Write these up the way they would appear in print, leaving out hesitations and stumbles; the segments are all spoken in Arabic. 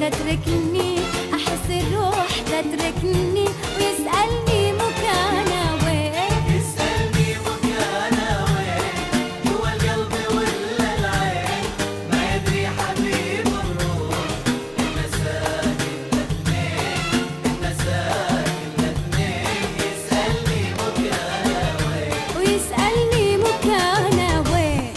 تتركني، أحس الروح تتركني ويسألني مكانها وين، يسألني مكانها وين، جوا القلب ولا العين، ما يدري حبيب الروح إنه ساكن الاثنين، إنه ساكن الاثنين، يسألني مكانها وين، ويسألني مكانها وين.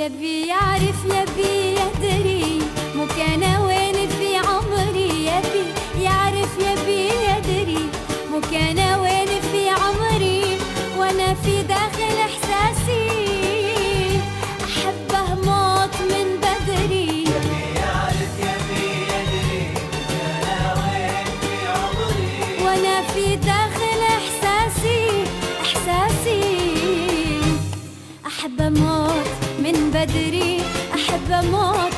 يبي يعرف يبي يدري مكانه وين في عمري، يبي يعرف يبي يدري مكانه وين في عمري، وانا في داخل احساسي احبه موت من بدري. يبي يعرف يبي يدري مكانها وين في عمري، وانا في داخل احساسي احبه موت من بدري، احبه موت